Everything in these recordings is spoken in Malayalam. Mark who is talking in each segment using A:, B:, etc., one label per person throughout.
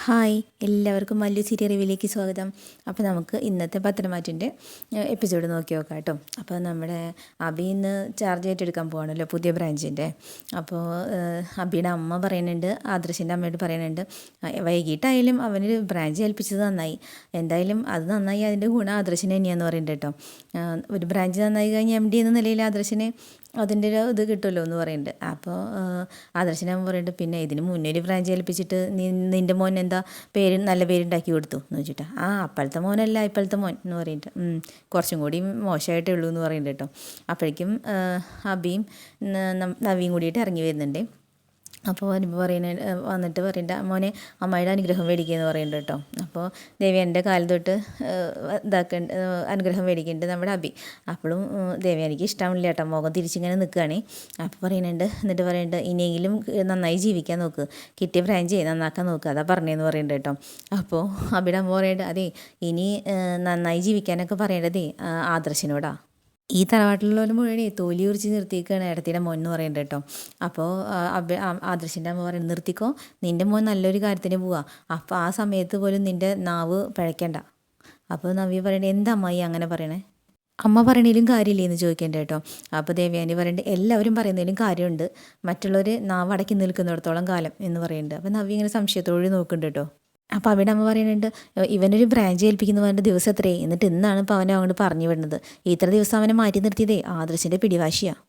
A: ഹായ്, എല്ലാവർക്കും മല്ലു സീരിയൽ റിവ്യൂയിലേക്ക് സ്വാഗതം. അപ്പോൾ നമുക്ക് ഇന്നത്തെ പത്രമാറ്റിൻ്റെ എപ്പിസോഡ് നോക്കി നോക്കാം കേട്ടോ. അപ്പോൾ നമ്മുടെ അബി ഇന്ന് ചാർജ് ഏറ്റെടുക്കാൻ പോവാണല്ലോ പുതിയ ബ്രാഞ്ചിൻ്റെ. അപ്പോൾ അബിയുടെ അമ്മ പറയുന്നുണ്ട്, ആദർശിൻ്റെ അമ്മയോട് പറയുന്നുണ്ട്, വൈകിട്ടായാലും അവന് ബ്രാഞ്ച് ഏൽപ്പിച്ചത് നന്നായി, എന്തായാലും അത് നന്നായി, അതിൻ്റെ ഗുണം ആദർശിന് തന്നെയാന്ന് പറയുന്നുണ്ട് കേട്ടോ. ഒരു ബ്രാഞ്ച് നന്നായി കഴിഞ്ഞ് MD എന്ന നിലയിൽ ആദർശിന് അതിൻ്റെ ഒരു ഇത് കിട്ടുമല്ലോ എന്ന് പറയുന്നുണ്ട്. അപ്പോൾ ആദർശനാകുമ്പോൾ പറയുന്നുണ്ട്, പിന്നെ ഇതിന് മുന്നേ ഒരു ബ്രാഞ്ച് ഏൽപ്പിച്ചിട്ട് നിൻ്റെ മോൻ എന്താ നല്ല പേരുണ്ടാക്കി കൊടുത്തു എന്ന് വെച്ചിട്ടാ. അപ്പോഴത്തെ മോനല്ല ഇപ്പോഴത്തെ മോൻ എന്ന് പറയുന്നുണ്ട്. കുറച്ചും കൂടി മോശമായിട്ടേ ഉള്ളൂ എന്ന് പറയുന്നുണ്ട് കേട്ടോ. അബിയും നവിയും കൂടിയിട്ട് ഇറങ്ങി വരുന്നുണ്ട്. അപ്പോൾ വരുമ്പോൾ വന്നിട്ട് പറയുന്നുണ്ട്, മോനെ അമ്മയുടെ അനുഗ്രഹം മേടിക്കുകയെന്ന് പറയുന്നുണ്ട് കേട്ടോ. അപ്പോൾ ദേവ്യാനിൻ്റെ കാലം തൊട്ട് അനുഗ്രഹം മേടിക്കുന്നുണ്ട് നമ്മുടെ അബി. അപ്പോഴും ദേവ്യാനിക്ക് ഇഷ്ടമില്ല കേട്ടോ, മുഖം തിരിച്ചിങ്ങനെ നിൽക്കുകയാണ്. അപ്പോൾ എന്നിട്ട് പറയുന്നുണ്ട്, ഇനിയെങ്കിലും നന്നായി ജീവിക്കാൻ നോക്ക്, കിട്ടിയ ബ്രാഞ്ച് നന്നാക്കാൻ നോക്കുക, അതാ പറഞ്ഞതെന്ന് പറയുന്നുണ്ട് കേട്ടോ. അപ്പോൾ അബിയുടെ അമ്മ പറയുന്നുണ്ട്, അതെ ഇനി നന്നായി ജീവിക്കാനൊക്കെ പറയേണ്ടതേ ആദർശിനോടാ. ഈ തറവാട്ടിലുള്ളവർ മുഴുവൻ തോലി ഉറിച്ച് നിർത്തിയിരിക്കുകയാണ് ഏടത്തിയുടെ മോൻ എന്ന് പറയുന്നുണ്ട് കേട്ടോ. അപ്പോൾ ആദർശിൻ്റെ അമ്മ പറയുന്നത്, നിർത്തിക്കോ, നിൻ്റെ മോൻ നല്ലൊരു കാര്യത്തിന് പോവാ, അപ്പോൾ ആ സമയത്ത് പോലും നിൻ്റെ നാവ് പിഴയ്ക്കണ്ട. അപ്പോൾ നവ്യ പറയണേ, എന്താ അമ്മായി അങ്ങനെ പറയണേ, അമ്മ പറയണേലും കാര്യമില്ലേ എന്ന് ചോദിക്കേണ്ട കേട്ടോ. അപ്പോൾ ദേവയാനി പറയുന്നുണ്ട്, എല്ലാവരും പറയുന്നതിലും കാര്യമുണ്ട്, മറ്റുള്ളവർ നാവ് അടക്കി നിൽക്കുന്നിടത്തോളം കാലം എന്ന് പറയുന്നുണ്ട്. അപ്പോൾ നവ്യ ഇങ്ങനെ സംശയത്തോടെ നോക്കുന്നുണ്ട് കേട്ടോ. അപ്പോൾ അവിടെ അമ്മ പറയുന്നുണ്ട്, ഇവനൊരു ബ്രാഞ്ച് ഏൽപ്പിക്കുന്നു പറഞ്ഞ ദിവസം എത്രയേ, എന്നിട്ട് ഇന്നാണ് ഇപ്പോൾ അവനെ അങ്ങോട്ട് പറഞ്ഞു വിടുന്നത്, ഇത്ര ദിവസം അവനെ മാറ്റി നിർത്തിയതേ ആദർശിൻ്റെ പിടിവാശിയാണ്.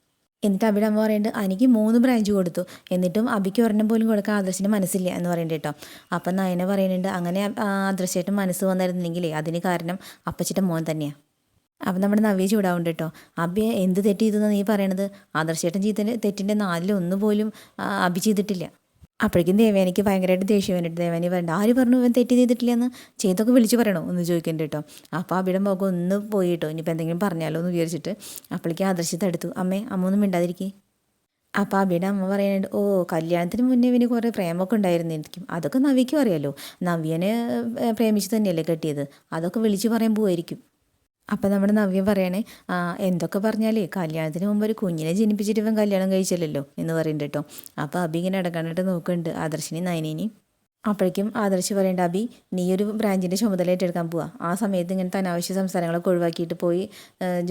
A: എന്നിട്ട് അവിടെ അമ്മ പറയുന്നുണ്ട്, എനിക്ക് 3 ബ്രാഞ്ച് കൊടുത്തു, എന്നിട്ടും അബിക്ക് ഒരെണ്ണം പോലും കൊടുക്കാൻ ആദർശിന് മനസ്സില്ല എന്ന് പറയുന്നുണ്ട് കേട്ടോ. അപ്പം നയന പറയുന്നുണ്ട്, അങ്ങനെ ആദർശമായിട്ട് മനസ്സ് വന്നിരുന്നെങ്കിലേ അതിന് കാരണം അപ്പച്ചിൻ്റെ മോൻ തന്നെയാണ്. അപ്പം നമ്മുടെ നവ്യ ചൂടാവുണ്ട് കേട്ടോ. അബി എന്ത് തെറ്റ് ചെയ്തെന്ന് നീ പറയണത്, ആദർശേട്ടൻ തെറ്റിൻ്റെ 4-1 പോലും അബി ചെയ്തിട്ടില്ല. അപ്പോഴേക്കും ദേവയാനിക്ക് ഭയങ്കരമായിട്ട് ദേഷ്യം വന്നിട്ട് ദേവയാനി പറയണ്ട, ആര് പറഞ്ഞു ഇവൻ തെറ്റ് ചെയ്തിട്ടില്ലെന്ന്, ചെയ്തൊക്കെ വിളിച്ച് പറയണോ എന്ന് ചോദിക്കുന്നുണ്ട് കേട്ടോ. അപ്പോൾ അബിയുടെ മുഖം ഒന്ന് പോയി കേട്ടോ, ഇനിയിപ്പോൾ എന്തെങ്കിലും പറഞ്ഞാലോ എന്ന് വിചാരിച്ചിട്ട്. അപ്പോഴേക്കും ആദർശത്തെ എടുത്തു, അമ്മ ഒന്നും മിണ്ടാതിരിക്കേ. അപ്പോൾ അബിയുടെ അമ്മ പറയുന്നുണ്ട്, കല്യാണത്തിന് മുന്നേ ഇവന് കുറേ പ്രേമമൊക്കെ ഉണ്ടായിരുന്നിരിക്കും, അതൊക്കെ നവ്യയ്ക്കും അറിയാലോ, നവ്യനെ പ്രേമിച്ച് തന്നെയല്ലേ കെട്ടിയത്, അതൊക്കെ വിളിച്ച് പറയാൻ പോവായിരിക്കും. അപ്പം നമ്മുടെ നവ്യ പറയണേ, എന്തൊക്കെ പറഞ്ഞാലേ കല്യാണത്തിന് മുമ്പ് ഒരു കുഞ്ഞിനെ ജനിപ്പിച്ചിട്ട് ഇവൻ കല്യാണം കഴിച്ചില്ലല്ലോ എന്ന് പറയുന്നുണ്ട് കേട്ടോ. അപ്പോൾ അബി ഇങ്ങനെ ഇടക്കാണ്ടിട്ട് നോക്കുന്നുണ്ട് ആദർശിനി നയനേനെയും. അപ്പോഴേക്കും ആദർശ് പറയേണ്ട, അബി നീ ഒരു ബ്രാഞ്ചിൻ്റെ ചുമതല ഏറ്റെടുക്കാൻ പോവാ, ആ സമയത്ത് ഇങ്ങനത്തെ അനാവശ്യ സംസാരങ്ങളൊക്കെ ഒഴിവാക്കിയിട്ട് പോയി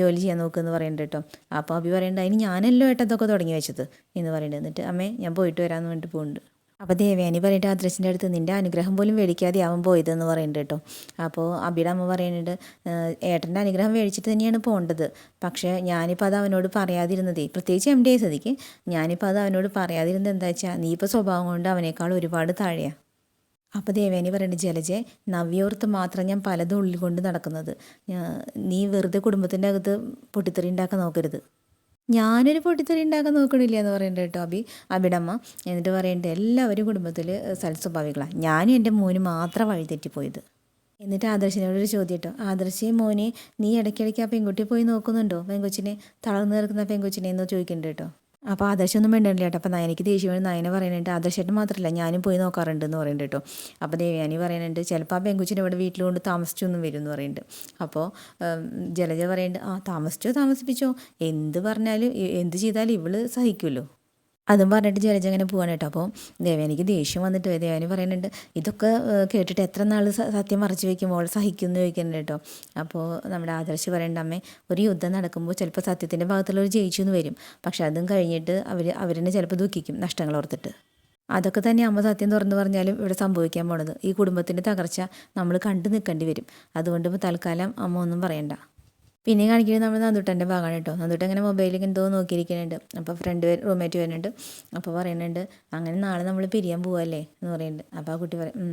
A: ജോലി ചെയ്യാൻ നോക്കുമെന്ന് പറയുന്നുണ്ട് കേട്ടോ. അപ്പോൾ അബി പറയേണ്ട, അതിന് ഞാനല്ലോ ഏട്ടത്തൊക്കെ തുടങ്ങി വെച്ചത് എന്ന് പറയുന്നുണ്ട്. എന്നിട്ട് അമ്മേ ഞാൻ പോയിട്ട് വരാമെന്ന് പറഞ്ഞിട്ട് പോകുന്നുണ്ട്. അപ്പോൾ ദേവയാനി പറഞ്ഞിട്ട് ആദർശിൻ്റെ അടുത്ത്, നിൻ്റെ അനുഗ്രഹം പോലും മേടിക്കാതെ അവൻ പോയതെന്ന് പറയുന്നുണ്ട് കേട്ടോ. അപ്പോൾ അബിയുടെ അമ്മ പറയുന്നുണ്ട്, ഏട്ടൻ്റെ അനുഗ്രഹം മേടിച്ചിട്ട് തന്നെയാണ് പോകേണ്ടത്, പക്ഷേ ഞാനിപ്പോൾ അത് അവനോട് പറയാതിരുന്നതേ, പ്രത്യേകിച്ച് MD സ്ഥിതിക്ക് ഞാനിപ്പോൾ അത് അവനോട് പറയാതിരുന്നത് എന്താ വെച്ചാൽ, നീ ഇപ്പോൾ സ്വഭാവം കൊണ്ട് അവനേക്കാൾ ഒരുപാട് താഴെയാണ്. അപ്പോൾ ദേവയാനി പറയുന്നുണ്ട്, ജലജെ നവ്യോർത്ത് മാത്രം ഞാൻ പലതും ഉള്ളിൽ കൊണ്ട് നടക്കുന്നത്, നീ വെറുതെ കുടുംബത്തിൻ്റെ അകത്ത് പൊട്ടിത്തെറി ഉണ്ടാക്കാൻ നോക്കരുത്. ഞാനൊരു പൊട്ടിത്തെറി ഉണ്ടാക്കാൻ നോക്കണില്ല എന്ന് പറയുന്നുണ്ട് കേട്ടോ അബിടമ്മ. എന്നിട്ട് പറയുന്നുണ്ട്, എല്ലാവരും കുടുംബത്തിൽ സൽസ്വഭാവികളാണ്, ഞാനും എൻ്റെ മോന് മാത്രം വഴി തെറ്റിപ്പോയത്. എന്നിട്ട് ആദർശിനോടൊരു ചോദ്യം കേട്ടോ, ആദർശേ മോനെ, നീ ഇടയ്ക്കിടയ്ക്ക് ആ പെൺകുട്ടിയെ പോയി നോക്കുന്നുണ്ടോ, പെൺകൊച്ചിനെ, തളർന്നു നിൽക്കുന്ന പെൺകൊച്ചിനെ എന്ന് ചോദിക്കുന്നുണ്ട് കേട്ടോ. അപ്പോൾ ആദർശമൊന്നും വേണ്ടില്ല കേട്ടോ. അപ്പോൾ നയനയ്ക്ക് ദേഷ്യം നയന പറയുന്നുണ്ട്, ആദർശമായിട്ട് മാത്രമല്ല ഞാനും പോയി നോക്കാറുണ്ട് എന്ന് പറയുന്നുണ്ട് കേട്ടോ. അപ്പോൾ ദേവയാനി പറയുന്നുണ്ട്, ചിലപ്പോൾ ആ പെൺകുച്ചിനെ ഇവിടെ വീട്ടിൽ കൊണ്ട് താമസിച്ചൊന്നും വരും എന്ന് പറയുന്നുണ്ട്. അപ്പോൾ ജലജ പറയുന്നുണ്ട്, താമസിപ്പിച്ചോ, എന്ത് പറഞ്ഞാലും എന്ത് ചെയ്താലും ഇവള് സഹിക്കുമല്ലോ. അതും പറഞ്ഞിട്ട് ജലജ അങ്ങനെ പോവാണ് കേട്ടോ. അപ്പോൾ ദേവയാനിക്ക് ദേഷ്യം വന്നിട്ട് ദേവയാനി പറയുന്നുണ്ട്, ഇതൊക്കെ കേട്ടിട്ട് എത്ര നാൾ സത്യം മറച്ചു വയ്ക്കുമ്പോൾ സഹിക്കുമെന്ന് ചോദിക്കുന്നുണ്ട് കേട്ടോ. അപ്പോൾ നമ്മുടെ ആദർശ് പറയേണ്ട, അമ്മേ ഒരു യുദ്ധം നടക്കുമ്പോൾ ചിലപ്പോൾ സത്യത്തിൻ്റെ ഭാഗത്തുള്ളവർ ജയിച്ചു എന്ന് വരും, പക്ഷെ അതും കഴിഞ്ഞിട്ട് അവരെന്നെ ചിലപ്പോൾ ദുഃഖിക്കും നഷ്ടങ്ങൾ ഓർത്തിട്ട്. അതൊക്കെ തന്നെ അമ്മ സത്യം തുറന്നു പറഞ്ഞാലും ഇവിടെ സംഭവിക്കാൻ പോണത്, ഈ കുടുംബത്തിൻ്റെ തകർച്ച നമ്മൾ കണ്ടു നിൽക്കേണ്ടി വരും, അതുകൊണ്ട് ഇപ്പോൾ തൽക്കാലം അമ്മ ഒന്നും പറയണ്ട. പിന്നെ കാണിക്കുന്നത് നമ്മൾ നന്ദുട്ടൻ്റെ ഭാഗമാണ് കേട്ടോ. നന്ദുട്ടൻ ഇങ്ങനെ മൊബൈലിൽ എന്തോ നോക്കിയിരിക്കുന്നുണ്ട്. അപ്പോൾ റൂംമേറ്റ് വരുന്നുണ്ട്. അപ്പോൾ പറയുന്നുണ്ട്, അങ്ങനെ നാളെ നമ്മൾ പിരിയാൻ പോവല്ലേ എന്ന് പറയുന്നുണ്ട്. അപ്പോൾ ആ കുട്ടി പറയും,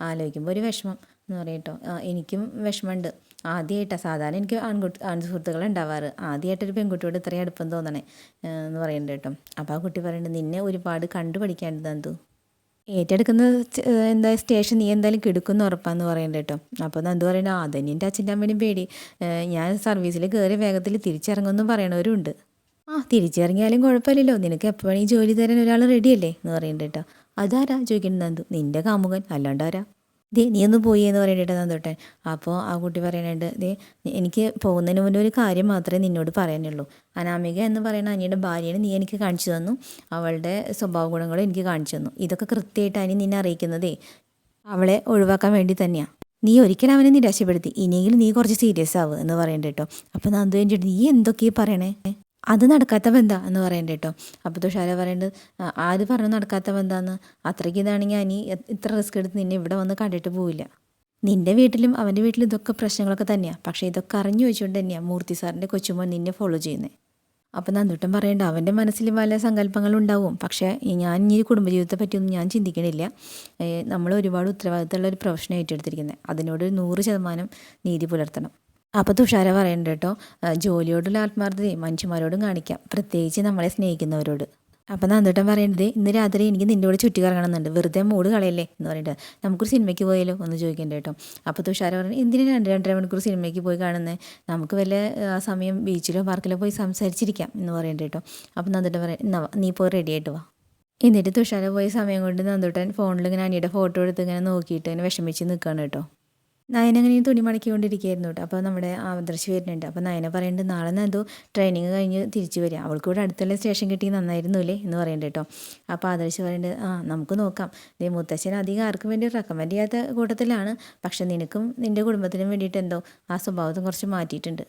A: ആലോചിക്കുമ്പോൾ ഒരു വിഷമം എന്ന് പറയും കേട്ടോ. എനിക്കും വിഷമമുണ്ട്, ആദ്യമായിട്ടാണ്, സാധാരണ എനിക്ക് ആൺസുഹൃത്തുക്കൾ ഉണ്ടാവാറ്, ആദ്യമായിട്ടൊരു പെൺകുട്ടിയോട് ഇത്രയും അടുപ്പം തോന്നണേ എന്ന് പറയുന്നുണ്ട് കേട്ടോ. അപ്പോൾ ആ കുട്ടി പറയുന്നുണ്ട്, നിന്നെ ഒരുപാട് കണ്ടുപഠിക്കാണ്ട് നന്ദു, ഏറ്റെടുക്കുന്ന എന്താ സ്റ്റേഷൻ നീ എന്തായാലും കിടക്കുന്ന ഉറപ്പാന്ന് പറയുന്നുണ്ട് കേട്ടോ. അപ്പോൾ നന്ദു പറയുന്നത്, അതന്നെ എൻ്റെ അച്ഛൻ്റെ അമ്മേനും പേടി, ഞാൻ സർവീസിൽ കയറി വേഗത്തിൽ തിരിച്ചിറങ്ങുമെന്നും പറയണവരുണ്ട്. തിരിച്ചിറങ്ങിയാലും കുഴപ്പമില്ലല്ലോ, നിനക്ക് എപ്പോഴും ഈ ജോലി തരാൻ ഒരാൾ റെഡിയല്ലേ എന്ന് പറയുന്നുണ്ട് കേട്ടോ. അതാരാ ചോദിക്കുന്നത് നന്ദു, നിൻ്റെ കാമുകൻ, അല്ലാണ്ടാരാ, നീ ഒന്ന് പോയി എന്ന് പറയണ്ടേ നന്ദോട്ടൻ. അപ്പോൾ ആ കുട്ടി പറയുന്നുണ്ട്, എനിക്ക് പോകുന്നതിന് മുന്നേ ഒരു കാര്യം മാത്രമേ നിന്നോട് പറയാനുള്ളൂ, അനാമിക എന്ന് പറയുന്ന അനിയുടെ ഭാര്യനെ നീ എനിക്ക് കാണിച്ചു തന്നു, അവളുടെ സ്വഭാവ ഗുണങ്ങളും എനിക്ക് കാണിച്ചു തന്നു, ഇതൊക്കെ കൃത്യമായിട്ട് അനി നിന്നെ അറിയിക്കുന്നതേ അവളെ ഒഴിവാക്കാൻ വേണ്ടി തന്നെയാണ്. നീ ഒരിക്കലും അവനെ നിരാശപ്പെടുത്തി, ഇനിയെങ്കിലും നീ കുറച്ച് സീരിയസ് ആവുക എന്ന് പറയണ്ട കേട്ടോ. അപ്പോൾ നന്ദു ചോദിച്ചിട്ട് നീ എന്തൊക്കെയാണ് പറയണേ, അത് നടക്കാത്ത ബന്ധാ എന്ന് പറയണ്ട കേട്ടോ. അപ്പോൾ തുഷാര പറയേണ്ടത് ആര് പറഞ്ഞു നടക്കാത്ത ബന്ധാന്ന്, അത്രയ്ക്ക് ഇതാണെങ്കിൽ അനി ഇത്ര റിസ്ക് എടുത്ത് നിന്നെ ഇവിടെ വന്ന് കണ്ടിട്ട് പോവില്ല. നിൻ്റെ വീട്ടിലും അവൻ്റെ വീട്ടിലും ഇതൊക്കെ പ്രശ്നങ്ങളൊക്കെ തന്നെയാണ്, പക്ഷേ ഇതൊക്കെ അറിഞ്ഞു വെച്ചുകൊണ്ട് തന്നെയാണ് മൂർത്തി സാറിൻ്റെ കൊച്ചുമോൻ നിന്നെ ഫോളോ ചെയ്യുന്നത്. അപ്പം നന്ദുട്ടൻ പറയേണ്ട അവൻ്റെ മനസ്സിൽ പല സങ്കല്പങ്ങളുണ്ടാവും, പക്ഷേ ഞാൻ ഈ കുടുംബജീവിതത്തെ പറ്റിയൊന്നും ഞാൻ ചിന്തിക്കണില്ല. നമ്മൾ ഒരുപാട് ഉത്തരവാദിത്തമുള്ള ഒരു പ്രൊഫഷൻ ഏറ്റെടുത്തിരിക്കുന്നത്, അതിനോട് 100% നീതി പുലർത്തണം. അപ്പോൾ തുഷാര പറയണ്ട കേട്ടോ, ജോലിയോടുള്ള ആത്മാർത്ഥതയും മനുഷ്യന്മാരോടും കാണിക്കാം, പ്രത്യേകിച്ച് നമ്മളെ സ്നേഹിക്കുന്നവരോട്. അപ്പം നന്ദുട്ടൻ പറയേണ്ടത് ഇന്ന് രാത്രി എനിക്ക് നിൻ്റെ കൂടെ ചുറ്റി കറങ്ങണമെന്നുണ്ട്, വെറുതെ മൂഡ് കളയല്ലേ എന്ന് പറയുന്നത്, നമുക്കൊരു സിനിമയ്ക്ക് പോയാലോ ഒന്ന് ചോദിക്കേണ്ട കേട്ടോ. അപ്പോൾ തുഷാര പറഞ്ഞു എന്തിനാണ് 2-2.5 മണിക്കൂർ സിനിമയ്ക്ക് പോയി കാണുന്നത്, നമുക്ക് വല്ല ആ സമയം ബീച്ചിലോ പാർക്കിലോ പോയി സംസാരിച്ചിരിക്കാം എന്ന് പറയേണ്ട കേട്ടോ. അപ്പം നന്ദുട്ടൻ പറയും നീ പോയി റെഡി ആയിട്ട് വാ. എന്നിട്ട് തുഷാര പോയ സമയം കൊണ്ട് നന്ദുട്ടൻ ഫോണിൽ ഇങ്ങനെ അനിയുടെ ഫോട്ടോ എടുത്ത് ഇങ്ങനെ നോക്കിയിട്ട് ഇങ്ങനെ വിഷമിച്ച് നിൽക്കുകയാണ് കേട്ടോ. നയന അങ്ങനെ തുണി മടക്കിക്കൊണ്ടിരിക്കുകയായിരുന്നു കേട്ടോ. അപ്പോൾ നമ്മുടെ ആദർശ് വരുന്നുണ്ട്. അപ്പോൾ നയന പറയുന്നുണ്ട് നാളെ നന്ദു ട്രെയിനിങ് കഴിഞ്ഞ് തിരിച്ചു വരിക, അവൾക്ക് ഇവിടെ അടുത്തുള്ള സ്റ്റേഷൻ കിട്ടി നന്നായിരുന്നില്ലേ എന്ന് പറയുന്നുണ്ട് കേട്ടോ. അപ്പോൾ ആദർശ് പറയുന്നുണ്ട് നമുക്ക് നോക്കാം, ദേ മുത്തശ്ശൻ അധികം ആർക്കും വേണ്ടി റെക്കമെൻഡ് ചെയ്യാത്ത കൂട്ടത്തിലാണ്, പക്ഷെ നിനക്കും നിൻ്റെ കുടുംബത്തിനും വേണ്ടിയിട്ട് എന്തോ ആ സ്വഭാവത്തെ കുറച്ച് മാറ്റിയിട്ടുണ്ട്,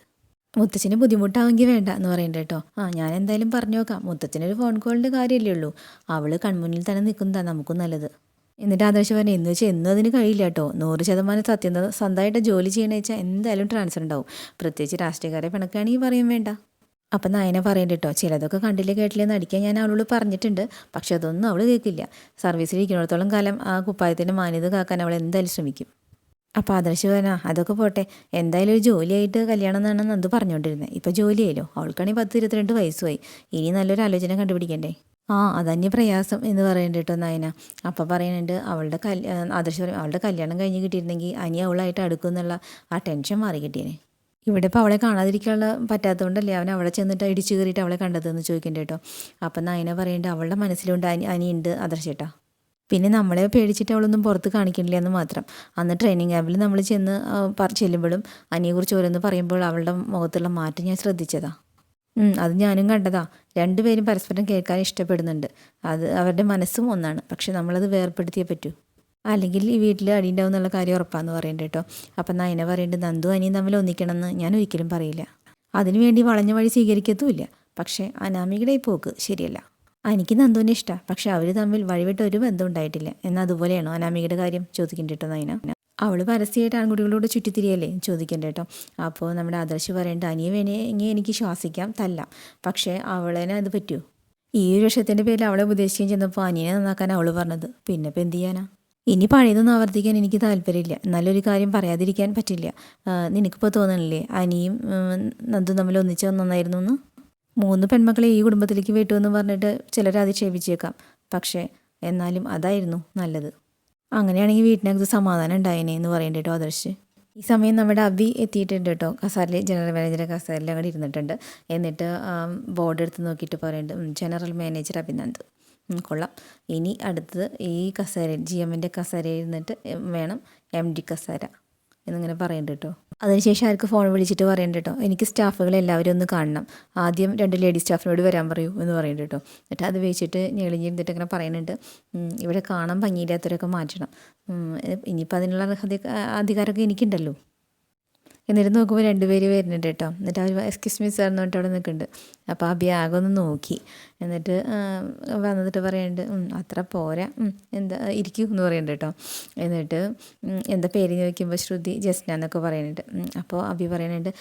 A: മുത്തച്ഛന് ബുദ്ധിമുട്ടാവെങ്കിൽ വേണ്ട എന്ന് പറയുന്നുണ്ട് കേട്ടോ. ഞാൻ എന്തായാലും പറഞ്ഞു നോക്കാം, മുത്തച്ഛനൊരു ഫോൺ കോളിൻ്റെ കാര്യമല്ലേ ഉള്ളൂ, അവൾ കൺമുന്നിൽ തന്നെ നിൽക്കുന്നതാണ് നമുക്കും നല്ലത്. എന്നിട്ട് ആദർശ് പറഞ്ഞു എന്ന് വെച്ചാൽ എന്നും അതിന് കഴിയില്ല കേട്ടോ, 100% സത്യത സ്വന്തമായിട്ട് ജോലി ചെയ്യണമെന്ന് വെച്ചാൽ എന്തായാലും ട്രാൻസ്ഫർ ഉണ്ടാവും, പ്രത്യേകിച്ച് രാഷ്ട്രീയക്കാരെ പിണക്കുകയാണെങ്കിൽ പറയും വേണ്ട. അപ്പം നയന പറയണ്ട കേട്ടോ, ചിലതൊക്കെ കണ്ടില്ല കേട്ടില്ലെന്ന് അടിക്കാൻ ഞാൻ അവളോട് പറഞ്ഞിട്ടുണ്ട്, പക്ഷെ അതൊന്നും അവൾ കേൾക്കില്ല, സർവീസിൽ ഇരിക്കുന്നിടത്തോളം കാലം ആ കുപ്പായത്തിൻ്റെ മാന്യത കാക്കാൻ അവൾ എന്തായാലും ശ്രമിക്കും. അപ്പോൾ ആദർശ് പറഞ്ഞാൽ അതൊക്കെ പോട്ടെ, എന്തായാലും ഒരു ജോലിയായിട്ട് കല്യാണം എന്നാണ് നന്ദു പറഞ്ഞുകൊണ്ടിരുന്നത്, ഇപ്പോൾ ജോലിയായല്ലോ, അവൾക്കാണെങ്കിൽ 10-22 വയസ്സുമായി, ഇനി നല്ലൊരു ആലോചന കണ്ടുപിടിക്കണ്ടേ. അതന്നെ പ്രയാസം എന്ന് പറയുന്നുണ്ട് കേട്ടോ നയന. അപ്പം പറയുന്നുണ്ട് അവളുടെ ആദർശ് പറയും അവളുടെ കല്യാണം കഴിഞ്ഞ് കിട്ടിയിരുന്നെങ്കിൽ അനി അവളായിട്ട് അടുക്കും എന്നുള്ള ആ ടെൻഷൻ മാറി കിട്ടിയേനെ. ഇവിടെ ഇപ്പോൾ അവളെ കാണാതിരിക്കാനുള്ള പറ്റാത്തതുകൊണ്ടല്ലേ അവൻ അവിടെ ചെന്നിട്ട് ഇടിച്ചു കയറിയിട്ട് അവളെ കണ്ടതെന്ന് ചോദിക്കണ്ട കേട്ടോ. അപ്പം നയന പറയുന്നുണ്ട് അവളുടെ മനസ്സിലുണ്ട് അനിയുണ്ട് ആദർശേട്ടാ, പിന്നെ നമ്മളെ പേടിച്ചിട്ട് അവളൊന്നും പുറത്ത് കാണിക്കണില്ല എന്ന് മാത്രം. അന്ന് ട്രെയിനിങ് ക്യാമ്പിൽ നമ്മൾ ചെന്ന് ചെല്ലുമ്പോഴും അനിയെക്കുറിച്ച് ഓരോന്ന് പറയുമ്പോൾ അവളുടെ മുഖത്തുള്ള മാറ്റം ഞാൻ ശ്രദ്ധിച്ചതാ. അത് ഞാനും കണ്ടതാ, രണ്ടുപേരും പരസ്പരം കേൾക്കാൻ ഇഷ്ടപ്പെടുന്നുണ്ട്, അത് അവരുടെ മനസ്സും ഒന്നാണ്, പക്ഷെ നമ്മളത് വേർപ്പെടുത്തിയേ പറ്റൂ, അല്ലെങ്കിൽ ഈ വീട്ടിൽ അടിയുണ്ടാവും എന്നുള്ള കാര്യം ഉറപ്പാന്ന് പറയുന്നുണ്ട് കേട്ടോ. അപ്പം നയന പറയുന്നുണ്ട് നന്ദു അനിയും തമ്മിൽ ഒന്നിക്കണമെന്ന് ഞാൻ ഒരിക്കലും പറയില്ല, അതിനുവേണ്ടി വളഞ്ഞ വഴി സ്വീകരിക്കത്തുമില്ല, പക്ഷേ അനാമികയുടെ ഈ പോക്ക് ശരിയല്ല. എനിക്ക് നന്ദുവിനെ ഇഷ്ടമാണ്, പക്ഷെ അവർ തമ്മിൽ വഴിവിട്ട് ഒരു ബന്ധം ഉണ്ടായിട്ടില്ല, എന്നാൽ അതുപോലെയാണോ അനാമികയുടെ കാര്യം ചോദിക്കണ്ട കേട്ടോ നയന. അവൾ പരസ്യമായിട്ട് ആൺകുട്ടികളോട് ചുറ്റിത്തിരിയല്ലേ ചോദിക്കണ്ട കേട്ടോ. അപ്പോൾ നമ്മുടെ ആദർശ് പറയേണ്ട അനിയെ എനിക്ക് ശ്വാസിക്കാം തല്ലാം, പക്ഷേ അവളേനെ അത് പറ്റുമോ? ഈ ഒരു വിഷയത്തിൻ്റെ പേരിൽ അവളെ ഉപദേശിക്കാൻ ചെന്നപ്പോൾ അനിയനെ നന്നാക്കാൻ അവൾ പറഞ്ഞത്, പിന്നെ ഇപ്പം എന്ത് ചെയ്യാനാ? ഇനി പഴയതൊന്നും ആവർത്തിക്കാൻ എനിക്ക് താല്പര്യമില്ല, നല്ലൊരു കാര്യം പറയാതിരിക്കാൻ പറ്റില്ല. നിനക്കിപ്പോൾ തോന്നണില്ലേ അനിയും നന്ദും തമ്മിൽ ഒന്നിച്ച് നന്നായിരുന്നു എന്ന്? 3 പെൺമക്കളെ ഈ കുടുംബത്തിലേക്ക് വിട്ടു എന്ന് പറഞ്ഞിട്ട് ചിലർ അധിക്ഷേപിച്ചേക്കാം, പക്ഷേ എന്നാലും അതായിരുന്നു നല്ലത്. അങ്ങനെയാണെങ്കിൽ വീട്ടിനകത്ത് സമാധാനം ഉണ്ടായേനെ എന്ന് പറയേണ്ട കേട്ടോ ആദർശ്. ഈ സമയം നമ്മുടെ അബി എത്തിയിട്ടുണ്ട് കേട്ടോ, കസാരയിൽ ജനറൽ മാനേജറെ കസാരയിൽ അങ്ങനെ ഇരുന്നിട്ടുണ്ട്. എന്നിട്ട് ബോർഡ് എടുത്ത് നോക്കിയിട്ട് പറയുന്നുണ്ട് ജനറൽ മാനേജർ അഭിനന്ദ്. കൊള്ളാം, ഇനി അടുത്തത് ഈ കസേരയിൽ GMൻ്റെ കസേരയിൽ ഇരുന്നിട്ട് വേണം MD കസേര എന്നിങ്ങനെ പറയുന്നുണ്ട് കേട്ടോ. അതിനുശേഷം ആർക്ക് ഫോൺ വിളിച്ചിട്ട് പറയുന്നുണ്ട് കേട്ടോ എനിക്ക് സ്റ്റാഫുകളെ എല്ലാവരും ഒന്ന് കാണണം, ആദ്യം 2 ലേഡി സ്റ്റാഫിനോട് വരാൻ പറയൂ എന്ന് പറയുന്നുണ്ട് കേട്ടോ. എന്നിട്ട് അത് വെച്ചിട്ട് ഞെളിഞ്ഞിരുന്നിട്ട് ഇങ്ങനെ പറയുന്നുണ്ട് ഇവിടെ കാണാൻ ഭംഗിയില്ലാത്തവരൊക്കെ മാറ്റണം, ഇനിയിപ്പോൾ അതിനുള്ള അധികാരമൊക്കെ എനിക്കുണ്ടല്ലോ. എന്നിട്ട് നോക്കുമ്പോൾ 2 പേര് വരുന്നുണ്ട് കേട്ടോ. എന്നിട്ട് അവർ എക്സ്ക്യൂസ് മീ സാർ എന്ന് പറഞ്ഞിട്ട് അവിടെ നിൽക്കുന്നുണ്ട്. അപ്പോൾ ആ ബാഗ് ഒന്ന് നോക്കി എന്നിട്ട് വന്നിട്ട് പറയുന്നുണ്ട് അത്ര പോരാ, എന്താ ഇരിക്കൂ എന്ന് പറയുന്നുണ്ട് കേട്ടോ. എന്നിട്ട് എന്താ പേര് ചോദിക്കുമ്പോൾ ശ്രുതി ജസ്ന എന്നൊക്കെ പറയുന്നുണ്ട്. അപ്പോൾ അബി പറയുന്നുണ്ട്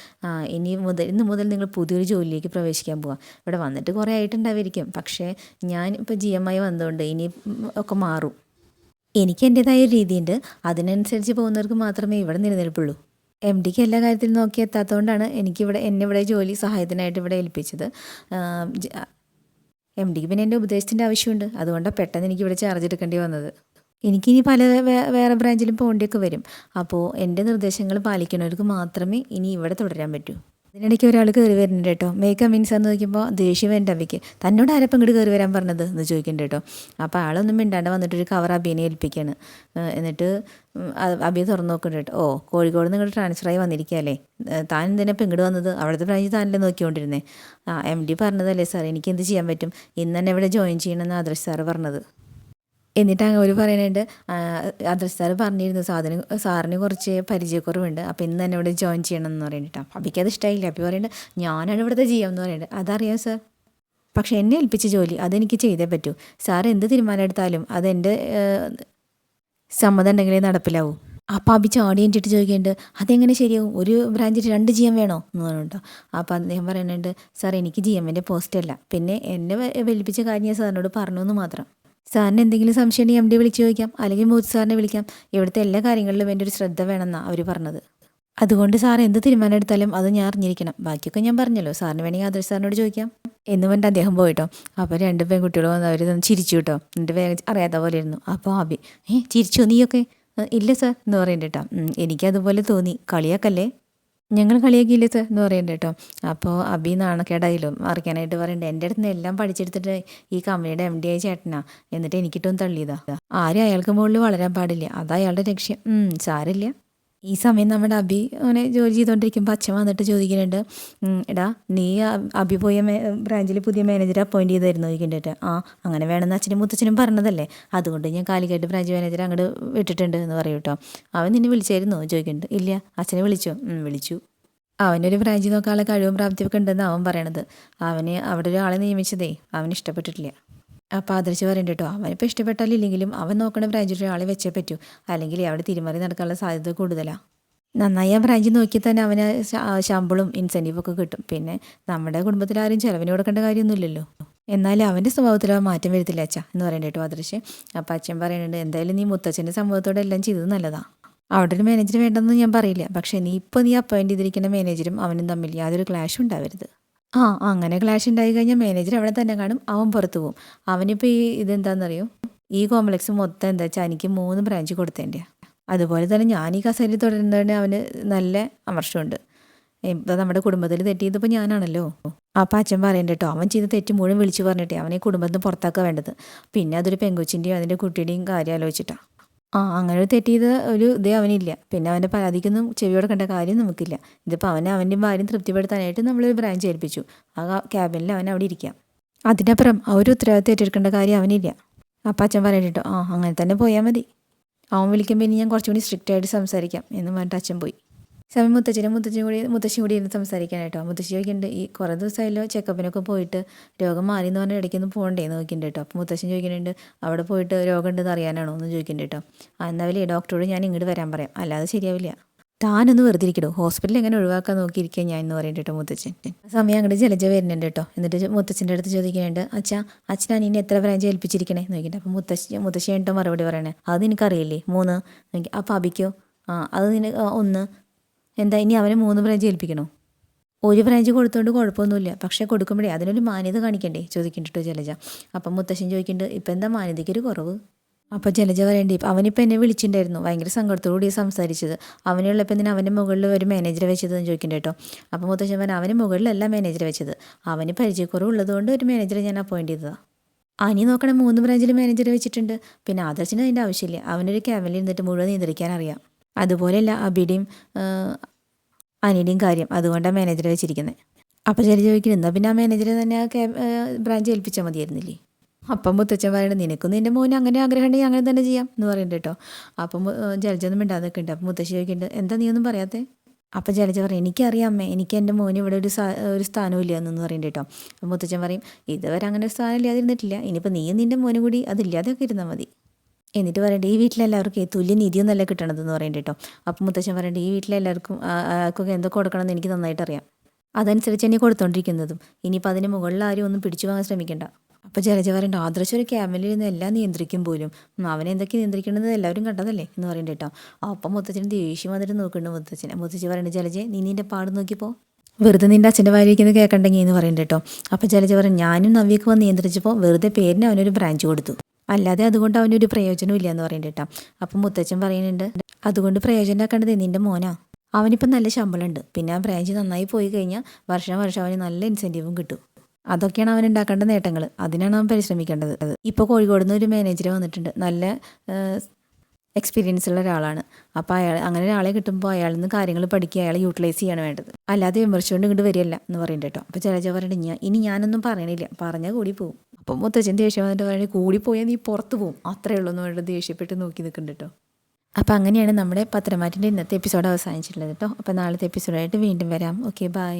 A: ഇന്ന് മുതൽ നിങ്ങൾ പുതിയൊരു ജോലിയിലേക്ക് പ്രവേശിക്കാൻ പോവാം, ഇവിടെ വന്നിട്ട് കുറേ ആയിട്ടുണ്ടായിരിക്കും, പക്ഷേ ഞാൻ ഇപ്പോൾ GM വന്നതുകൊണ്ട് ഇനി ഒക്കെ മാറും, എനിക്ക് എൻ്റേതായ ഒരു രീതിയുണ്ട്, അതിനനുസരിച്ച് പോകുന്നവർക്ക് മാത്രമേ ഇവിടെ നിലനിൽപ്പുള്ളൂ. MDക്ക് എല്ലാ കാര്യത്തിലും നോക്കി എത്താത്തതുകൊണ്ടാണ് എന്നെ ഇവിടെ ജോലി സഹായത്തിനായിട്ട് ഇവിടെ ഏൽപ്പിച്ചത്. MDക്ക് പിന്നെ എൻ്റെ ഉപദേശത്തിൻ്റെ ആവശ്യമുണ്ട്, അതുകൊണ്ടാണ് പെട്ടെന്ന് എനിക്കിവിടെ ചാർജ് എടുക്കേണ്ടി വന്നത്. എനിക്കിനി പല വേറെ ബ്രാഞ്ചിലും പോകേണ്ടിയൊക്കെ വരും, അപ്പോൾ എൻ്റെ നിർദ്ദേശങ്ങൾ പാലിക്കുന്നവർക്ക് മാത്രമേ ഇനി ഇവിടെ തുടരാൻ പറ്റൂ. അതിനിടയ്ക്ക് ഒരാൾ കയറി വരുന്നുണ്ട് കേട്ടോ. മേക്ക് മീൻസ് എന്ന് ചോദിക്കുമ്പോൾ ദേഷ്യം വേണ്ട അബിക്ക്, തന്നോട് ആരപ്പം ഇങ്ങോട്ട് കയറി വരാൻ പറഞ്ഞത് എന്ന് ചോദിക്കുന്നുണ്ട് കേട്ടോ. അപ്പോൾ ആളൊന്നും മിണ്ടാണ്ട് വന്നിട്ടൊരു കവർ അബിയെ ഏൽപ്പിക്കുകയാണ്. എന്നിട്ട് അബിയെ തുറന്നു നോക്കുന്നുണ്ട് കേട്ടോ. കോഴിക്കോട് നിന്ന് ഇങ്ങോട്ട് ട്രാൻസ്ഫറായി വന്നിരിക്കുകയല്ലേ, താൻ എന്തിനാപ്പം ഇങ്ങോട്ട് വന്നത്, അവിടുത്തെ ബ്രാഞ്ച് താനല്ലേ നോക്കിക്കൊണ്ടിരുന്നേ. MD പറഞ്ഞതല്ലേ സാർ, എനിക്ക് എന്ത് ചെയ്യാൻ പറ്റും, ഇന്ന് തന്നെ ഇവിടെ ജോയിൻ ചെയ്യണമെന്ന് ആദർശ് സാറ് പറഞ്ഞത്. എന്നിട്ട് അവർ പറയുന്നുണ്ട് അദർശ് സാറ് പറഞ്ഞിരുന്നു സാറിന് കുറച്ച് പരിചയക്കുറവുണ്ട്, അപ്പോൾ ഇന്ന് തന്നെ ഇവിടെ ജോയിൻ ചെയ്യണം എന്ന് പറയുന്നുണ്ട്. അപ്പോൾ അബിക്ക് അത് ഇഷ്ടമായില്ല. അപ്പോൾ പറയുന്നുണ്ട് ഞാനാണ് ഇവിടുത്തെ ചെയ്യാമെന്ന് പറയുന്നുണ്ട്. അതറിയാം സാർ, പക്ഷേ എന്നെ ഏൽപ്പിച്ച ജോലി അതെനിക്ക് ചെയ്തേ പറ്റൂ. സാർ എന്ത് തീരുമാനം എടുത്താലും അതെൻ്റെ സമ്മതം ഉണ്ടെങ്കിലേ നടപ്പിലാവൂ. അപ്പോൾ അബി ചാടി എണിച്ചിട്ട് ചോദിക്കുന്നുണ്ട് അതെങ്ങനെ ശരിയാവും, ഒരു ബ്രാഞ്ചിൽ 2 GM വേണോ എന്ന് പറഞ്ഞിട്ടോ. അപ്പോൾ അദ്ദേഹം പറയുന്നുണ്ട് സാർ എനിക്ക് GMൻ്റെ പോസ്റ്റ് അല്ല, പിന്നെ എന്നെ വെളുപ്പിച്ച കാര്യം ഞാൻ സാറിനോട് പറഞ്ഞു എന്ന് മാത്രം. സാറിന് എന്തെങ്കിലും സംശയം ഉണ്ടെങ്കിൽ MD വിളിച്ച് ചോദിക്കാം, അല്ലെങ്കിൽ മൂത്ത് സാറിനെ വിളിക്കാം. ഇവിടുത്തെ എല്ലാ കാര്യങ്ങളിലും എൻ്റെ ഒരു ശ്രദ്ധ വേണമെന്നാണ് അവർ പറഞ്ഞത്. അതുകൊണ്ട് സാർ എന്ത് തീരുമാനം എടുത്താലും അത് ഞാൻ അറിഞ്ഞിരിക്കണം. ബാക്കിയൊക്കെ ഞാൻ പറഞ്ഞല്ലോ, സാറിന് വേണമെങ്കിൽ ആദർശ് സാറിനോട് ചോദിക്കാം എന്ന് പറഞ്ഞിട്ട് അദ്ദേഹം പോയിട്ടോ. അപ്പോൾ 2 പെൺകുട്ടികൾ വന്ന് അവർ ചിരിച്ചു കേട്ടോ. എന്നിട്ട് വേഗം അറിയാത്ത പോലെ ഇരുന്നു. അപ്പോൾ അബി ചിരിച്ചോ നീയൊക്കെ? ഇല്ല സാർ എന്ന് പറയുന്നുണ്ട് കേട്ടോ. എനിക്കതുപോലെ തോന്നി, കളിയാക്കല്ലേ, ഞങ്ങൾ കളിയാക്കിയില്ലേ സാർ എന്ന് പറയുന്നുണ്ട് കേട്ടോ. അപ്പോൾ അബി നാണക്കേടായാലും അറിയാനായിട്ട് പറയുന്നുണ്ട് എൻ്റെ അടുത്ത് നിന്ന് എല്ലാം പഠിച്ചെടുത്തിട്ട് ഈ കമ്പനിയുടെ MD ആയ ചേട്ടനാ, എന്നിട്ട് എനിക്കിട്ടൊന്നും തള്ളിയതാ. ആരും അയാൾക്ക് മുകളിൽ വളരാൻ പാടില്ല, അതാ അയാളുടെ ലക്ഷ്യം. സാരില്ല. ഈ സമയം നമ്മുടെ അബി അങ്ങനെ ജോലി ചെയ്തുകൊണ്ടിരിക്കുമ്പോൾ അച്ഛൻ വന്നിട്ട് ചോദിക്കുന്നുണ്ട് എടാ നീ അബി പോയ ബ്രാഞ്ചിൽ പുതിയ മാനേജറെ അപ്പോയിൻറ്റ് ചെയ്തായിരുന്നു ചോദിക്കുന്നുണ്ട്. അങ്ങനെ വേണമെന്ന് അച്ഛനും മുത്തച്ഛനും പറഞ്ഞതല്ലേ, അതുകൊണ്ട് ഞാൻ കാലിക്കറ്റ് ബ്രാഞ്ച് മാനേജറെ അങ്ങോട്ട് വിട്ടിട്ടുണ്ട് എന്ന് പറയും കേട്ടോ. അവൻ നിന്നെ വിളിച്ചായിരുന്നോ ചോദിക്കുന്നുണ്ട്. ഇല്ല. അച്ഛനെ വിളിച്ചോ? വിളിച്ചു. അവനൊരു ബ്രാഞ്ചിൽ നോക്കാനുള്ള കഴിവും പ്രാപ്തിയൊക്കെ ഉണ്ടെന്ന് അവൻ പറയണത്. അവന് അവിടെ ഒരാളെ നിയമിച്ചതേ അവന് ഇഷ്ടപ്പെട്ടിട്ടില്ല. അപ്പോൾ ആദർശ് പറയുന്നുണ്ട് കേട്ടോ, അവനിപ്പോൾ ഇഷ്ടപ്പെട്ടാലില്ലെങ്കിലും അവൻ നോക്കണ ബ്രാഞ്ചിൽ ഒരാളെ വെച്ചേ പറ്റൂ, അല്ലെങ്കിൽ അവിടെ തിരിമറി നടക്കാനുള്ള സാധ്യത കൂടുതലാണ്. നന്നായി ആ ബ്രാഞ്ചിൽ നോക്കി തന്നെ അവന് ശമ്പളവും ഇൻസെൻറ്റീവും ഒക്കെ കിട്ടും. പിന്നെ നമ്മുടെ കുടുംബത്തിൽ ആരും ചിലവിന് കൊടുക്കേണ്ട കാര്യമൊന്നുമില്ലല്ലോ. എന്നാലും അവൻ്റെ സ്വഭാവത്തിൽ മാറ്റം വരുത്തില്ല അച്ഛാ എന്ന് പറയുന്നുണ്ട് കേട്ടോ ആദർശ്. അപ്പോൾ അച്ഛൻ പറയുന്നുണ്ട് എന്തായാലും നീ മുത്തച്ഛൻ്റെ സംഭവത്തോടെ എല്ലാം ചെയ്തത് നല്ലതാണ്. അവിടെ ഒരു മാനേജർ വേണ്ടെന്ന് ഞാൻ പറയില്ല, പക്ഷേ നീ അപ്പോയിൻറ്റ് ചെയ്തിരിക്കുന്ന മാനേജരും അവനും തമ്മിൽ യാതൊരു ക്ലാഷും ഉണ്ടാവരുത്. അങ്ങനെ ക്ലാഷ് ഉണ്ടായി കഴിഞ്ഞാൽ മാനേജർ അവിടെ തന്നെ കാണും, അവൻ പുറത്തു പോകും. അവനിപ്പോൾ ഇതെന്താണെന്നറിയോ, ഈ കോംപ്ലക്സ് മൊത്തം എന്താ വെച്ചാൽ എനിക്ക് 3 ബ്രാഞ്ച് കൊടുത്തതിൻ്റെ. അതുപോലെ തന്നെ ഞാൻ ഈ കസേരയിൽ തുടരുന്നതിന് അവന് നല്ല അമർഷമുണ്ട്. ഇപ്പോൾ നമ്മുടെ കുടുംബത്തിൽ തെറ്റിയതിപ്പോൾ ഞാനാണല്ലോ. അപ്പോൾ അച്ഛൻ പറയുന്നുണ്ട് കേട്ടോ, അവൻ ചെയ്ത തെറ്റ് മുഴുവൻ വിളിച്ചു പറഞ്ഞിട്ടേ അവനെ കുടുംബത്തിൽ പുറത്താക്കുക വേണ്ടത്. പിന്നെ അതൊരു പെങ്കൊച്ചിൻ്റെയും അതിൻ്റെ കുട്ടിയുടെയും കാര്യം ആലോചിച്ചിട്ടാണ്. അങ്ങനെ ഒരു തെറ്റിയത് ഒരു ഇതേ അവനില്ല. പിന്നെ അവൻ്റെ പരാതിക്കൊന്നും ചെവി കൊടുക്കേണ്ട കാര്യം നമുക്കില്ല. ഇതിപ്പോൾ അവൻ്റെ ഭാര്യം തൃപ്തിപ്പെടുത്താനായിട്ട് നമ്മളൊരു ബ്രാഞ്ച് ഏൽപ്പിച്ചു. ആ ക്യാബിനിൽ അവൻ അവിടെ ഇരിക്കാം. അതിനപ്പുറം ഒരു ഉത്തരവാദിത്തം ഏറ്റെടുക്കേണ്ട കാര്യം അവനില്ല. അപ്പം അച്ഛൻ പറയുന്നുണ്ട് അങ്ങനെ തന്നെ പോയാൽ മതി. അവൻ വിളിക്കുമ്പോൾ ഇനി ഞാൻ കുറച്ചുകൂടി സ്ട്രിക്റ്റായിട്ട് സംസാരിക്കാം എന്ന് പറഞ്ഞിട്ട് അച്ഛൻ പോയി. സമയം മുത്തശ്ശി കൂടി ഇരുന്ന് സംസാരിക്കാനായിട്ടോ. മുത്തശ്ശി ചോദിക്കുന്നുണ്ട് ഈ കുറേ ദിവസമായല്ലോ ചെക്കപ്പിനൊക്കെ പോയിട്ട്, രോഗം മാറി എന്ന് പറഞ്ഞാൽ ഇടയ്ക്കൊന്നും പോകണ്ടേന്ന് നോക്കിയിട്ടുണ്ട് കേട്ടോ. അപ്പോൾ മുത്തശ്ശൻ ചോദിക്കുന്നുണ്ട് അവിടെ പോയിട്ട് രോഗം ഉണ്ടെന്ന് അറിയാനാണോ എന്ന് ചോദിക്കുന്നുണ്ട് കേട്ടോ. എന്നാലും ഡോക്ടറോട് ഞാൻ ഇങ്ങോട്ട് വരാൻ പറയാം, അല്ലാതെ ശരിയാവില്ല. താനൊന്ന് വെറുതെ ഇരിക്കടോ, ഹോസ്പിറ്റലിൽ എങ്ങനെ ഒഴിവാക്കാൻ നോക്കിയിരിക്കുക ഞാൻ എന്ന് പറയുന്നുണ്ട് കേട്ടോ മുത്തച്ഛൻ. ആ സമയം അങ്ങോട്ട് ജലജ വരുന്നുണ്ട് കേട്ടോ. എന്നിട്ട് മുത്തച്ഛൻ്റെ അടുത്ത് ചോദിക്കുന്നുണ്ട് അച്ഛനാ ഇനി എത്ര ബ്രാഞ്ച് ഏൽപ്പിച്ചിരിക്കണേ എന്ന് ചോദിക്കുന്നുണ്ട്. അപ്പോൾ മുത്തശ്ശി കേട്ടോ മറുപടി പറയണേ അത് നിനക്കറിയില്ലേ 3 നോക്കി. അപ്പോൾ അബിക്കോ? അത് 1. എന്താ ഇനി അവനെ 3 ബ്രാഞ്ച് ഏൽപ്പിക്കണോ? 1 ബ്രാഞ്ച് കൊടുത്തോണ്ട് കുഴപ്പമൊന്നുമില്ല, പക്ഷേ കൊടുക്കുമ്പോഴേ അതിനൊരു മാന്യത കാണിക്കണ്ടേ ചോദിക്കുന്നുണ്ട് കേട്ടോ ജലജ. അപ്പം മുത്തശ്ശൻ ചോദിക്കുന്നുണ്ട് ഇപ്പം എന്താ മാന്യതയ്ക്കൊരു കുറവ്? അപ്പോൾ ജലജ പറയേണ്ടി അവനിപ്പോൾ എന്നെ വിളിച്ചിട്ടുണ്ടായിരുന്നു, ഭയങ്കര സങ്കടത്തോടുകൂടി സംസാരിച്ചത്. അവനുള്ളപ്പോൾ എന്തിനാ അവൻ്റെ മുകളിൽ ഒരു മാനേജറെ വെച്ചതെന്ന് ചോദിക്കുന്നുണ്ട് കേട്ടോ. അപ്പോൾ മുത്തശ്ശൻ പറഞ്ഞാൽ അവന് മുകളിലല്ല മാനേജറെ വെച്ചത്, അവന് പരിചയക്കുറവുള്ളതുകൊണ്ട് ഒരു മാനേജറെ ഞാൻ അപ്പോയിൻറ്റ് ചെയ്തതാണ്. അനി നോക്കണേ 3 ബ്രാഞ്ചിൽ മാനേജറെ വെച്ചിട്ടുണ്ട്. പിന്നെ ആദർശിന് അതിൻ്റെ ആവശ്യമില്ല, അവനൊരു ക്യാബിനിൽ ഇരുന്നിട്ട് മുഴുവൻ നിയന്ത്രിക്കാൻ അറിയാം. അതുപോലെയല്ല അബിയുടെയും അനിയുടെയും കാര്യം, അതുകൊണ്ടാണ് മാനേജറെ വെച്ചിരിക്കുന്നത്. അപ്പോൾ ജലജ ചോദിക്കുന്നത് എന്നാൽ പിന്നെ ആ മാനേജറെ തന്നെ ബ്രാഞ്ച് ഏൽപ്പിച്ചാൽ മതിയായിരുന്നില്ലേ? അപ്പം മുത്തച്ഛൻ പറയുന്നത് നിനക്കും നിൻ്റെ മോന് അങ്ങനെ ആഗ്രഹം ഉണ്ടെങ്കിൽ അങ്ങനെ തന്നെ ചെയ്യാം എന്ന് പറയുന്നുണ്ട് കേട്ടോ. അപ്പം ജലജൊന്നും മിണ്ടാതൊക്കെ ഉണ്ട്. അപ്പം മുത്തശ്ശി ചോദിക്കുന്നുണ്ട് എന്താ നീ ഒന്നും പറയാത്തേ? അപ്പം ജലജ പറയും എനിക്കറിയാം അമ്മേ, എനിക്ക് എൻ്റെ മോന് ഇവിടെ ഒരു സ്ഥാനവും ഇല്ല എന്ന് പറയുന്നുണ്ട് കേട്ടോ. അപ്പം മുത്തച്ഛൻ പറയും ഇതുവരെ അങ്ങനെ ഒരു സ്ഥാനം ഇല്ലാതിരുന്നിട്ടില്ല, ഇനിയിപ്പോൾ നീയും നിൻ്റെ മോനും കൂടി അതില്ലാതെയൊക്കെ ഇരുന്നാൽ മതി. എന്നിട്ട് പറയണ്ടേ ഈ വീട്ടിലെല്ലാവർക്കും തുല്യ നിധിയൊന്നല്ല കിട്ടണതെന്ന് പറയുന്നുണ്ട് കേട്ടോ. അപ്പം മുത്തച്ഛൻ പറയണ്ടേ ഈ വീട്ടിലെല്ലാവർക്കും ആർക്കൊക്കെ എന്തൊക്കെ കൊടുക്കണമെന്ന് എനിക്ക് നന്നായിട്ട് അറിയാം, അതനുസരിച്ച് തന്നെ കൊടുത്തോണ്ടിരിക്കുന്നതും. ഇനിയിപ്പോൾ അതിന് മുകളിൽ ആരും ഒന്നും പിടിച്ചു വാങ്ങാൻ ശ്രമിക്കണ്ട. അപ്പോൾ ജലജ പറയണ്ട ആദർശം ഒരു ക്യാബിനിൽ ഇരുന്ന് എല്ലാം നിയന്ത്രിക്കും പോലും, അവനെ എന്തൊക്കെ നിയന്ത്രിക്കണമെന്ന് എല്ലാവരും കണ്ടതല്ലേ എന്ന് പറയുന്നുണ്ട് കേട്ടോ. അപ്പം മുത്തച്ഛന് ദേഷ്യം വന്നിട്ട് നോക്കുന്നുണ്ട് മുത്തച്ഛി പറയുന്നത് ജലജ നീ നിൻ്റെ പാട് നോക്കിപ്പോ, വെറുതെ നിൻ്റെ അച്ഛൻ്റെ വായിലിരിക്കുന്നത് കേൾക്കണ്ടെങ്കിൽ എന്ന് പറയുന്നുണ്ട് കേട്ടോ. അപ്പോൾ ജലജ പറയും ഞാനും നവ്യൊക്കെ വന്ന് നിയന്ത്രിച്ചപ്പോൾ വെറുതെ പേരിന് അവനൊരു ബ്രാഞ്ച് കൊടുത്തു, അല്ലാതെ അതുകൊണ്ട് അവനൊരു പ്രയോജനം ഇല്ല എന്ന് പറയുന്നുണ്ട് കേട്ടോ. അപ്പം മുത്തച്ഛൻ പറയുന്നുണ്ട് അതുകൊണ്ട് പ്രയോജനം ആക്കേണ്ടത് നിൻ്റെ മോനാ, അവനിപ്പം നല്ല ശമ്പളമുണ്ട്, പിന്നെ ആ ബ്രാഞ്ച് നന്നായി പോയി കഴിഞ്ഞാൽ വർഷം അവന് നല്ല ഇൻസെൻറ്റീവും കിട്ടും. അതൊക്കെയാണ് അവൻ ഉണ്ടാക്കേണ്ട നേട്ടങ്ങൾ, അതിനാണ് അവൻ പരിശ്രമിക്കേണ്ടത്. ഇപ്പോൾ കോഴിക്കോട് നിന്ന് ഒരു മാനേജർ വന്നിട്ടുണ്ട്, നല്ല എക്സ്പീരിയൻസ് ഉള്ള ഒരാളാണ്. അപ്പോൾ അങ്ങനെ ഒരാളെ കിട്ടുമ്പോൾ അയാളിൽ നിന്ന് കാര്യങ്ങൾ പഠിക്കുക, അയാളെ യൂട്ടിലൈസ് ചെയ്യാണ് വേണ്ടത്, അല്ലാതെ വിമർശിച്ചുകൊണ്ട് ഇങ്ങോട്ട് വരികയല്ല എന്ന് പറയുന്നുണ്ട് കേട്ടോ. അപ്പോൾ ജലജ പറയുന്നുണ്ട് ഇനി ഞാനൊന്നും പറയണില്ല, പറഞ്ഞാൽ കൂടി പോകും. അപ്പം മുത്തച്ഛൻ ദേഷ്യം വന്നിട്ട് പറയുന്നത് കൂടി പോയാൽ നീ പുറത്ത് പോകും, അത്രയേ ഉള്ളൂ എന്ന് പറഞ്ഞിട്ട് ദേഷ്യപ്പെട്ട് നോക്കി നിൽക്കുന്നുണ്ട് കേട്ടോ. അപ്പോൾ അങ്ങനെയാണ് നമ്മുടെ പത്രമാറ്റിൻ്റെ ഇന്നത്തെ എപ്പിസോഡ് അവസാനിച്ചിട്ടുള്ളത് കേട്ടോ. അപ്പോൾ നാളത്തെ എപ്പിസോഡായിട്ട് വീണ്ടും വരാം. Okay, by.